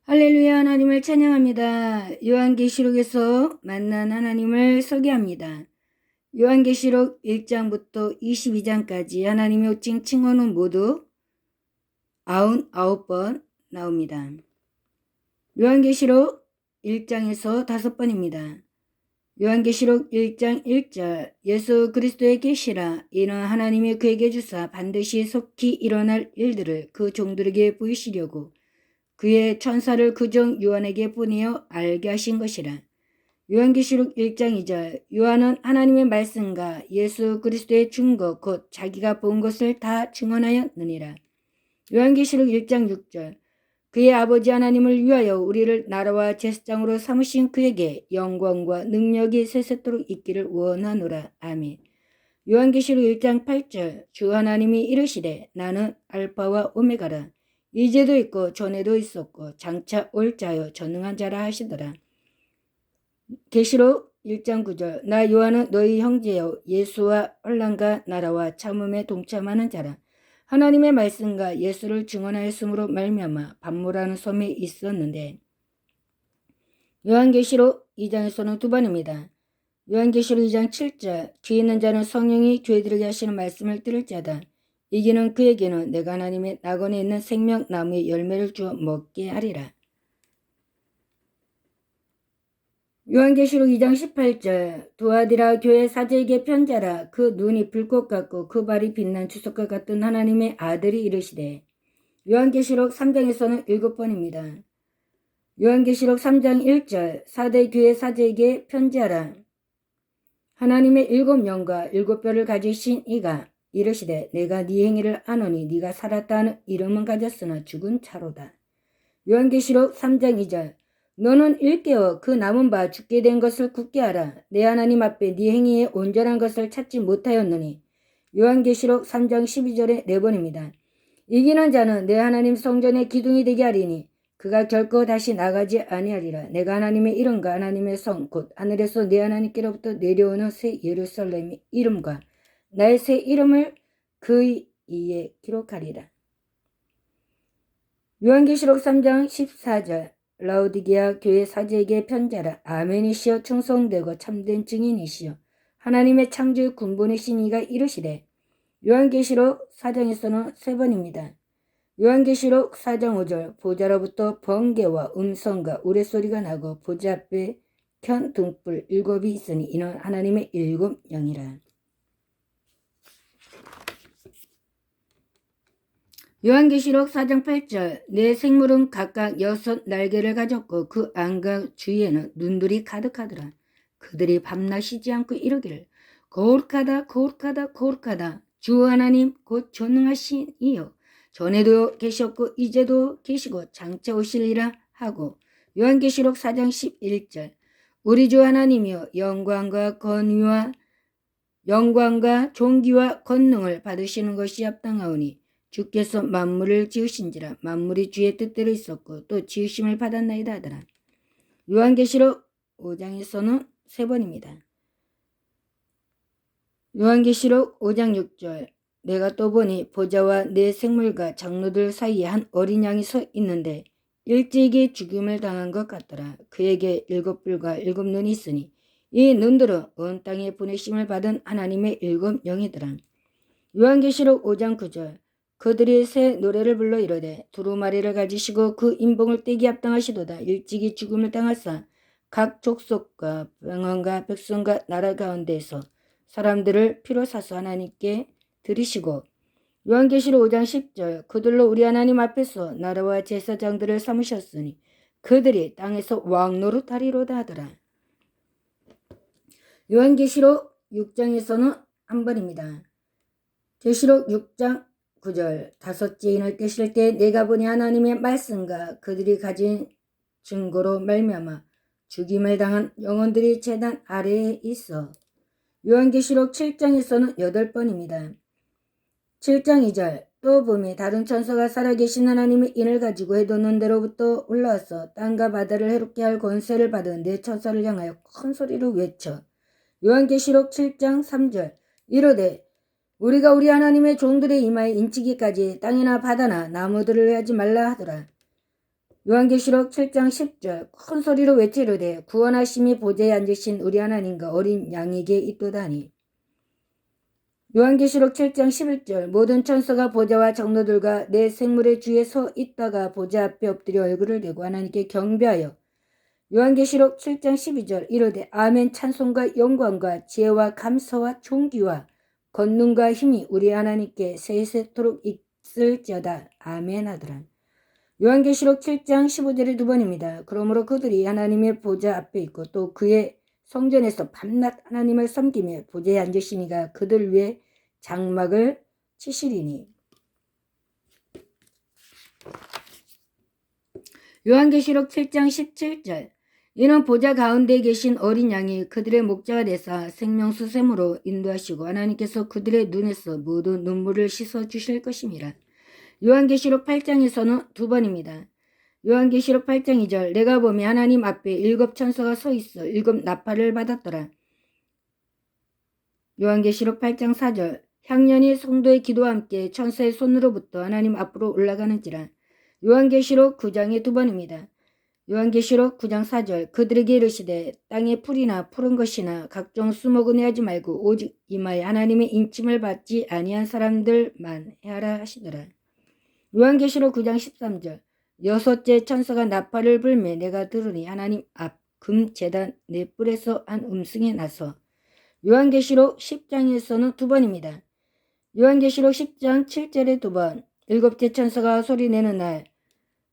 할렐루야, 하나님을 찬양합니다. 요한계시록에서 만난 하나님을 소개합니다. 요한계시록 1장부터 22장까지 하나님의 호칭 칭호는 모두 99번 나옵니다. 요한계시록 1장에서 5번입니다. 요한계시록 1장 1절 예수 그리스도의 계시라 이는 하나님이 그에게 주사 반드시 속히 일어날 일들을 그 종들에게 보이시려고 그의 천사를 그 종 요한에게 보내어 알게 하신 것이라. 요한계시록 1장 2절 요한은 하나님의 말씀과 예수 그리스도의 증거 곧 자기가 본 것을 다 증언하였느니라. 요한계시록 1장 6절 그의 아버지 하나님을 위하여 우리를 나라와 제사장으로 삼으신 그에게 영광과 능력이 세세토록 있기를 원하노라. 아멘. 요한계시록 1장 8절 주 하나님이 이르시되 나는 알파와 오메가라. 이제도 있고 전에도 있었고 장차 올 자여 전능한 자라 하시더라. 계시록 1장 9절 나 요한은 너희 형제여 예수와 환난과 나라와 참음에 동참하는 자라. 하나님의 말씀과 예수를 증언하였으므로 말미암아 반모라는 섬에 있었는데. 요한계시록 2장에서는 2번입니다. 요한계시록 2장 7절 귀 있는 자는 성령이 교회들에게 하시는 말씀을 들을 자다. 이기는 그에게는 내가 하나님의 낙원에 있는 생명나무의 열매를 주어 먹게 하리라. 요한계시록 2장 18절 두아디라 교회 사제에게 편자라 그 눈이 불꽃 같고 그 발이 빛난 주석과 같은 하나님의 아들이 이르시되. 요한계시록 3장에서는 7번입니다. 요한계시록 3장 1절 사대 교회 사제에게 편지하라. 하나님의 7영과 7뼈를 가지신 이가 이르시되 내가 네 행위를 아노니 네가 살았다 하는 이름은 가졌으나 죽은 차로다. 요한계시록 3장 2절 너는 일깨어 그 남은 바 죽게 된 것을 굳게 하라. 내 하나님 앞에 네 행위에 온전한 것을 찾지 못하였느니. 요한계시록 3장 12절에 4번입니다. 이기는 자는 내 하나님 성전의 기둥이 되게 하리니 그가 결코 다시 나가지 아니하리라. 내가 하나님의 이름과 하나님의 성 곧 하늘에서 내 하나님께로부터 내려오는 새 예루살렘의 이름과 나의 새 이름을 그의 이에 기록하리라. 요한계시록 3장 14절 라오디게아 교회 사제에게 편자라. 아멘이시여 충성되고 참된 증인이시여 하나님의 창조의 군본이신 이가 이르시되. 요한계시록 4장에서는 3번입니다. 요한계시록 4장 5절 보좌로부터 번개와 음성과 우레소리가 나고 보좌 앞에 켠 등불 7이 있으니 이는 하나님의 7영이라. 요한계시록 4장 8절 내 생물은 각각 6 날개를 가졌고 그 안과 주위에는 눈들이 가득하더라. 그들이 밤낮 쉬지 않고 이르기를 거룩하다 거룩하다 거룩하다 주 하나님 곧 전능하신 이여 전에도 계셨고 이제도 계시고 장차 오시리라 하고. 요한계시록 4장 11절 우리 주 하나님이여 영광과 존귀와 권능을 받으시는 것이 합당하오니 주께서 만물을 지으신지라 만물이 주의 뜻대로 있었고 또 지으심을 받았나이다 하더라. 요한계시록 5장에서는 3번입니다. 요한계시록 5장 6절 내가 또 보니 보좌와 내 생물과 장로들 사이에 한 어린 양이 서 있는데 일찍이 죽임을 당한 것 같더라. 그에게 7뿔과 7눈이 있으니 이 눈들은 온 땅에 보내심을 받은 하나님의 7영이더라. 요한계시록 5장 9절 그들이 새 노래를 불러 이르되 두루마리를 가지시고 그 인봉을 떼기 합당하시도다. 일찍이 죽음을 당하사 각 족속과 병원과 백성과 나라 가운데에서 사람들을 피로 사서 하나님께 드리시고. 요한계시록 5장 10절 그들로 우리 하나님 앞에서 나라와 제사장들을 삼으셨으니 그들이 땅에서 왕노릇하리로다 하더라. 요한계시록 6장에서는 한 번입니다. 계시록 6장 9절 다섯째 인을 떼실 때 내가 보니 하나님의 말씀과 그들이 가진 증거로 말미암아 죽임을 당한 영혼들이 제단 아래에 있어. 요한계시록 7장에서는 8번입니다. 7장 2절 또 보니 다른 천사가 살아계신 하나님의 인을 가지고 해돋는 데로부터 올라와서 땅과 바다를 해롭게 할 권세를 받은 네 천사를 향하여 큰 소리로 외쳐. 요한계시록 7장 3절 이르되 우리가 우리 하나님의 종들의 이마에 인치기까지 땅이나 바다나 나무들을 하지 말라 하더라. 요한계시록 7장 10절 큰 소리로 외치르되 구원하심이 보좌에 앉으신 우리 하나님과 어린 양에게 있도다니. 요한계시록 7장 11절 모든 천사가 보좌와 장로들과 내 생물의 주에 서 있다가 보좌 앞에 엎드려 얼굴을 대고 하나님께 경배하여 요한계시록 7장 12절 이르되 아멘 찬송과 영광과 지혜와 감사와 존귀와 권능과 힘이 우리 하나님께 세세토록 있을지어다 아멘 하더라. 요한계시록 7장 15절의 두 번입니다. 그러므로 그들이 하나님의 보좌 앞에 있고 또 그의 성전에서 밤낮 하나님을 섬기며 보좌에 앉으시니가 그들 위에 장막을 치시리니. 요한계시록 7장 17절 이는 보좌 가운데 계신 어린 양이 그들의 목자가 되사 생명수샘으로 인도하시고 하나님께서 그들의 눈에서 모든 눈물을 씻어 주실 것임이라. 요한계시록 8장에서는 두 번입니다. 요한계시록 8장 2절 내가 보매 하나님 앞에 7 천사가 서 있어 7 나팔을 받았더라. 요한계시록 8장 4절 향년이 성도의 기도와 함께 천사의 손으로부터 하나님 앞으로 올라가는지라. 요한계시록 9장의 두 번입니다. 요한계시록 9장 4절 그들에게 이르시되 땅에 풀이나 푸른 것이나 각종 수목은 해하지 말고 오직 이마에 하나님의 인침을 받지 아니한 사람들만 해하라 하시더라. 요한계시록 9장 13절 여섯째 천사가 나팔을 불매 내가 들으니 하나님 앞 금제단 네 뿔에서 한 음성이 나서. 요한계시록 10장에서는 두 번입니다. 요한계시록 10장 7절에 두 번 7째 천사가 소리내는 날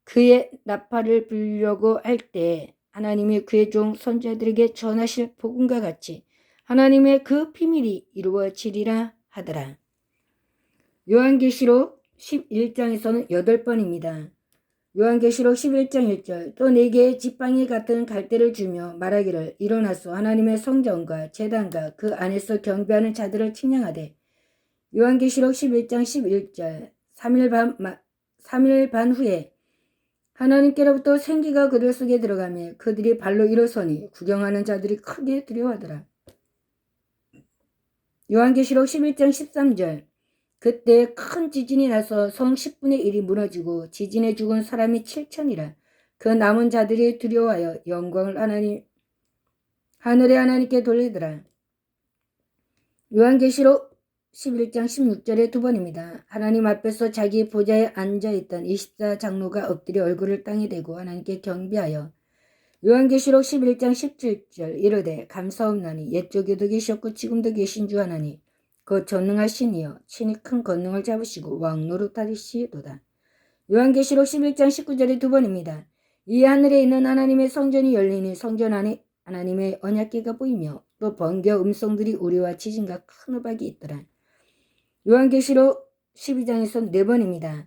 그의 나팔을 불려고 할 때 하나님이 그의 종 선지자들에게 전하실 복음과 같이 하나님의 그 비밀이 이루어지리라 하더라. 요한계시록 11장에서는 8번입니다. 요한계시록 11장 1절 또 내게 지팡이 같은 갈대를 주며 말하기를 일어나서 하나님의 성전과 제단과 그 안에서 경배하는 자들을 측량하되. 요한계시록 11장 11절 3일 반 후에 하나님께로부터 생기가 그들 속에 들어가며 그들이 발로 일어서니 구경하는 자들이 크게 두려워하더라. 요한계시록 11장 13절 그때 큰 지진이 나서 성 10분의 1이 무너지고 지진에 죽은 사람이 7천이라. 그 남은 자들이 두려워하여 영광을 하늘의 하나님께 돌리더라. 요한계시록 11장 16절의 두 번입니다. 하나님 앞에서 자기 보좌에 앉아있던 24장로가 엎드려 얼굴을 땅에 대고 하나님께 경배하여. 요한계시록 11장 17절 이르되 감사옵나니 옛적에도 계셨고 지금도 계신 주 하나니 그 전능하시니여 친히 큰 권능을 잡으시고 왕노릇하시도다. 요한계시록 11장 19절의 두 번입니다. 이 하늘에 있는 하나님의 성전이 열리니 성전 안에 하나님의 언약궤가 보이며 또 번개 음성들이 우리와 지진과 큰 우박이 있더라. 요한계시록 12장에서 네 번입니다.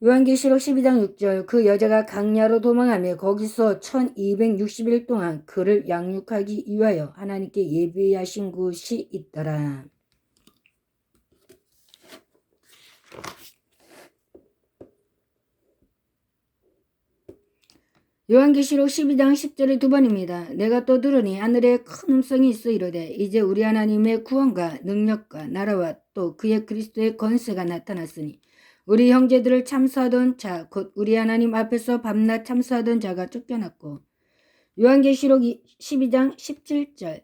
요한계시록 12장 6절 그 여자가 강야로 도망하며 거기서 1260일 동안 그를 양육하기 위하여 하나님께 예비하신 곳이 있더라. 요한계시록 12장 10절의 두 번입니다. 내가 또 들으니 하늘에 큰 음성이 있어 이르되 이제 우리 하나님의 구원과 능력과 나라와 또 그의 그리스도의 권세가 나타났으니 우리 형제들을 참수하던 자 곧 우리 하나님 앞에서 밤낮 참수하던 자가 쫓겨났고. 요한계시록 12장 17절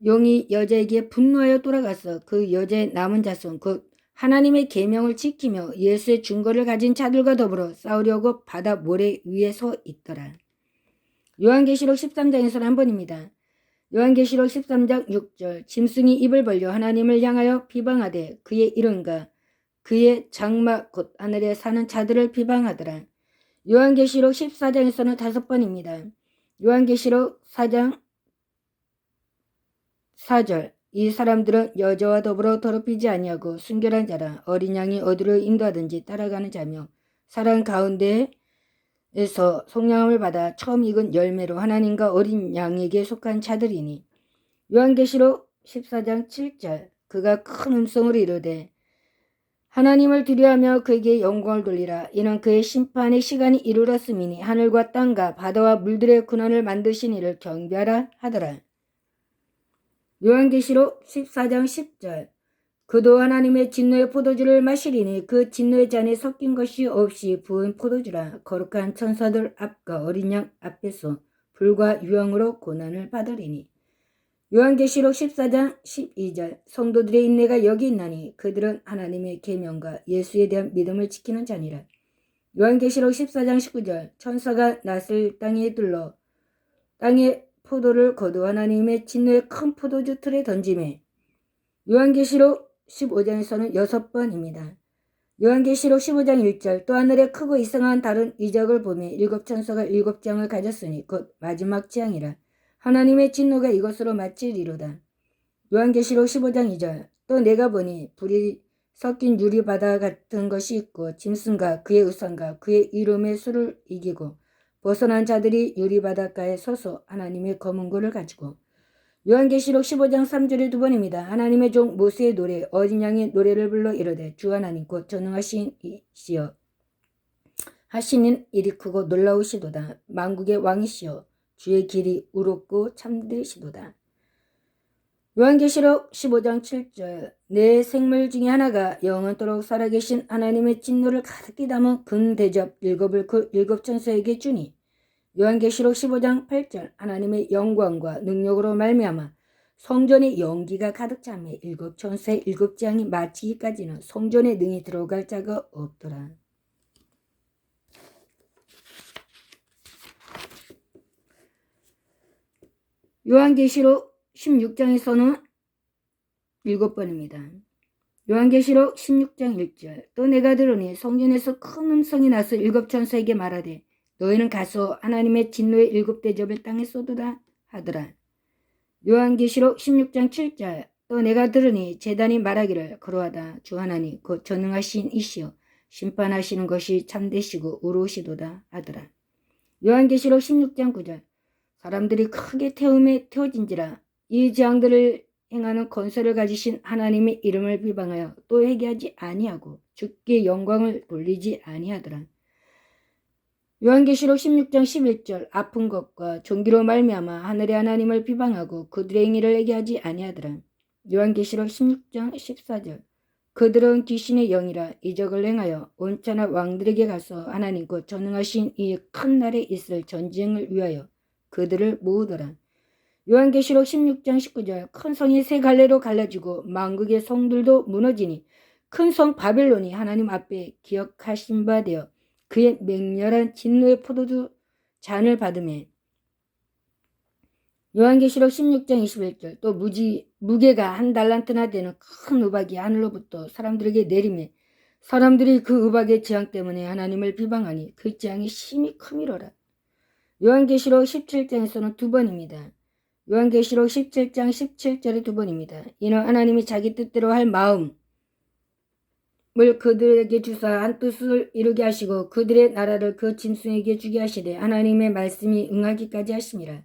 용이 여자에게 분노하여 돌아가서 그 여자의 남은 자손 곧 하나님의 계명을 지키며 예수의 증거를 가진 자들과 더불어 싸우려고 바다 모래 위에 서 있더라. 요한계시록 13장에서는 한 번입니다. 요한계시록 13장 6절 짐승이 입을 벌려 하나님을 향하여 비방하되 그의 이름과 그의 장막 곧 하늘에 사는 자들을 비방하더라. 요한계시록 14장에서는 5번입니다. 요한계시록 4장 4절 이 사람들은 여자와 더불어 더럽히지 아니하고 순결한 자라 어린 양이 어디로 인도하든지 따라가는 자며 사람 가운데에서 속량함을 받아 처음 익은 열매로 하나님과 어린 양에게 속한 자들이니. 요한계시록 14장 7절 그가 큰 음성으로 이르되 하나님을 두려워하며 그에게 영광을 돌리라. 이는 그의 심판의 시간이 이르렀음이니 하늘과 땅과 바다와 물들의 근원을 만드신 이를 경배하라 하더라. 요한계시록 14장 10절 그도 하나님의 진노의 포도주를 마시리니 그 진노의 잔에 섞인 것이 없이 부은 포도주라. 거룩한 천사들 앞과 어린 양 앞에서 불과 유황으로 고난을 받으리니. 요한계시록 14장 12절 성도들의 인내가 여기 있나니 그들은 하나님의 계명과 예수에 대한 믿음을 지키는 자니라. 요한계시록 14장 19절 천사가 낫을 땅에 둘러 땅에 포도를 거두 하나님의 진노의 큰 포도주 틀에 던지매. 요한계시록 15장에서는 6번입니다. 요한계시록 15장 1절 또 하늘에 크고 이상한 다른 이적을 보며 7천사가 7장을 가졌으니 곧 마지막 재앙이라. 하나님의 진노가 이것으로 마치리로다. 요한계시록 15장 2절 또 내가 보니 불이 섞인 유리바다 같은 것이 있고 짐승과 그의 우상과 그의 이름의 수를 이기고 벗어난 자들이 유리바닷가에 서서 하나님의 검은 고를 가지고. 요한계시록 15장 3절에 2번입니다. 하나님의 종 모세의 노래 어린 양의 노래를 불러 이르되 주 하나님 곧 전능하신 이시여 하시는 일이 크고 놀라우시도다. 만국의 왕이시여 주의 길이 의롭고 참되시도다. 요한계시록 15장 7절 내 생물 중에 하나가 영원토록 살아계신 하나님의 진노를 가득히 담은 금대접 7을 그 7천사에게 주니. 요한계시록 15장 8절 하나님의 영광과 능력으로 말미암아 성전의 연기가 가득 차며 7천사의 7재앙이 마치기까지는 성전에 능히 들어갈 자가 없더라. 요한계시록 16장에서는 7번입니다. 요한계시록 16장 1절 또 내가 들으니 성전에서 큰 음성이 나서 7천사에게 말하되 너희는 가서 하나님의 진노의 7대접을 땅에 쏟으라 하더라. 요한계시록 16장 7절 또 내가 들으니 제단이 말하기를 그러하다 주 하나님 곧 전능하신 이시여 심판하시는 것이 참되시고 의로우시도다 하더라. 요한계시록 16장 9절 사람들이 크게 태움에 태워진지라 이 재앙들을 행하는 권세를 가지신 하나님의 이름을 비방하여 또 회개하지 아니하고 주께 영광을 돌리지 아니하더라. 요한계시록 16장 11절 아픈 것과 종기로 말미암아 하늘의 하나님을 비방하고 그들의 행위를 회개하지 아니하더라. 요한계시록 16장 14절 그들은 귀신의 영이라 이적을 행하여 온천하 왕들에게 가서 하나님 곧 전능하신 이 큰 날에 있을 전쟁을 위하여 그들을 모으더라. 요한계시록 16장 19절 큰 성이 세 갈래로 갈라지고 만국의 성들도 무너지니 큰 성 바벨론이 하나님 앞에 기억하신 바 되어 그의 맹렬한 진노의 포도주 잔을 받으며. 요한계시록 16장 21절 또 무게가 한 달란트나 되는 큰 우박이 하늘로부터 사람들에게 내리며 사람들이 그 우박의 재앙 때문에 하나님을 비방하니 그 재앙이 심히 크미로라. 요한계시록 17장에서는 2번입니다. 요한계시록 17장 17절에 2번입니다. 이는 하나님이 자기 뜻대로 할 마음을 그들에게 주사 한 뜻을 이루게 하시고 그들의 나라를 그 짐승에게 주게 하시되 하나님의 말씀이 응하기까지 하심이라.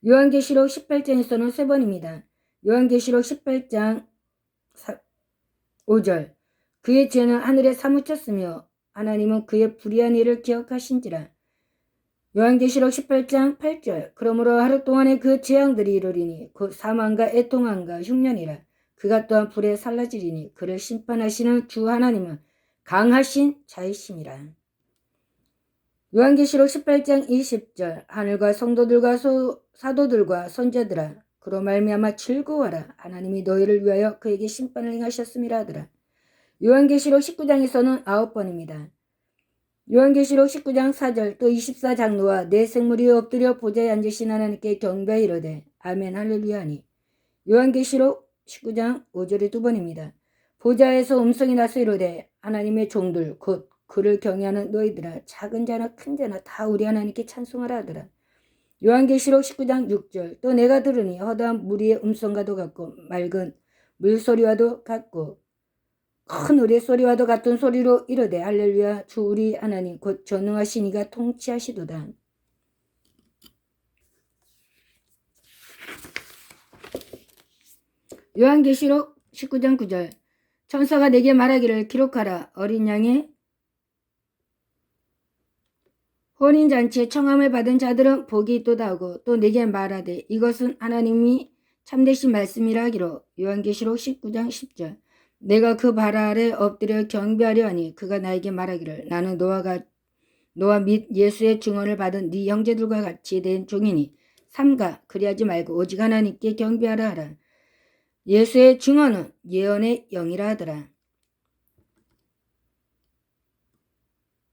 요한계시록 18장에서는 3번입니다. 요한계시록 18장 5절 그의 죄는 하늘에 사무쳤으며 하나님은 그의 불의한 일을 기억하신지라. 요한계시록 18장 8절 그러므로 하루 동안에 그 재앙들이 이르리니 곧 사망과 애통함과 흉년이라. 그가 또한 불에 살라지리니 그를 심판하시는 주 하나님은 강하신 자이심이라. 요한계시록 18장 20절 하늘과 성도들과 사도들과 선자들아 그로 말미암아 즐거워하라. 하나님이 너희를 위하여 그에게 심판을 행하셨음이라 하더라. 요한계시록 19장에서는 9번입니다. 요한계시록 19장 4절 또 24장로와 내 생물이 엎드려 보좌에 앉으신 하나님께 경배하여 이르되 아멘 할렐루야 하니. 요한계시록 19장 5절에 2번입니다. 보좌에서 음성이 나서 이르되 하나님의 종들 곧 그를 경외하는 너희들아 작은 자나 큰 자나 다 우리 하나님께 찬송하라 하더라. 요한계시록 19장 6절 또 내가 들으니 허다한 무리의 음성과도 같고 맑은 물소리와도 같고 큰 우레소리와도 같은 소리로 이르되 할렐루야 주 우리 하나님 곧 전능하신 이가 통치하시도다. 요한계시록 19장 9절 천사가 내게 말하기를 기록하라. 어린 양의 혼인잔치에 청함을 받은 자들은 복이 있도다 하고 또 내게 말하되 이것은 하나님이 참되신 말씀이라 하기로. 요한계시록 19장 10절 내가 그 발 아래 엎드려 경배하려 하니 그가 나에게 말하기를 나는 노아 및 예수의 증언을 받은 네 형제들과 같이 된 종이니 삼가 그리하지 말고 오직 하나님께 경배하라 하라. 예수의 증언은 예언의 영이라 하더라.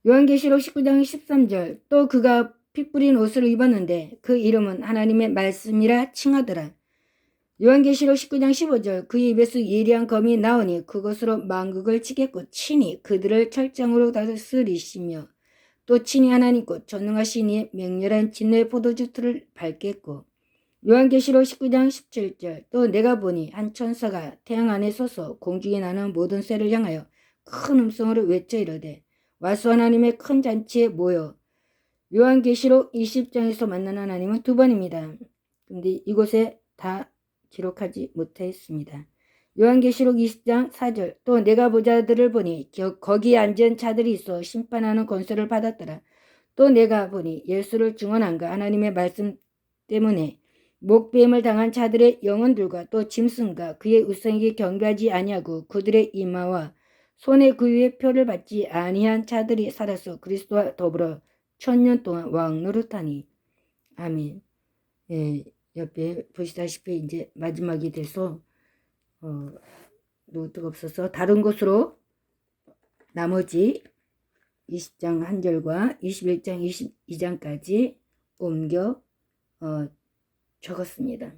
요한계시록 19장 13절 또 그가 피 뿌린 옷을 입었는데 그 이름은 하나님의 말씀이라 칭하더라. 요한계시록 19장 15절 그의 입에서 예리한 검이 나오니 그것으로 만국을 치겠고 친히 그들을 철장으로 다스리시며 또 친히 하나님 곧 전능하신 이의 맹렬한 진노의 포도주 틀을 밟겠고 요한계시록 19장 17절 또 내가 보니 한 천사가 태양 안에 서서 공중에 나는 모든 새를 향하여 큰 음성으로 외쳐 이르되 와서 하나님의 큰 잔치에 모여. 요한계시록 20장에서 만난 하나님은 두 번입니다. 근데 이곳에 다 기록하지 못했습니다. 요한계시록 20장 4절 또 내가 보자들을 보니 거기에 앉은 자들이 있어 심판하는 권세를 받았더라. 또 내가 보니 예수를 증언한가 하나님의 말씀 때문에 목배임을 당한 자들의 영혼들과 또 짐승과 그의 우상에게 경배하지 아니하고 그들의 이마와 손에 그 위에 표를 받지 아니한 자들이 살아서 그리스도와 더불어 1000년 동안 왕 노릇하니. 아멘. 예, 옆에 보시다시피 이제 마지막이 돼서 노트가 없어서 다른 곳으로 나머지 20장 1절과 21장 22장까지 옮겨 적었습니다.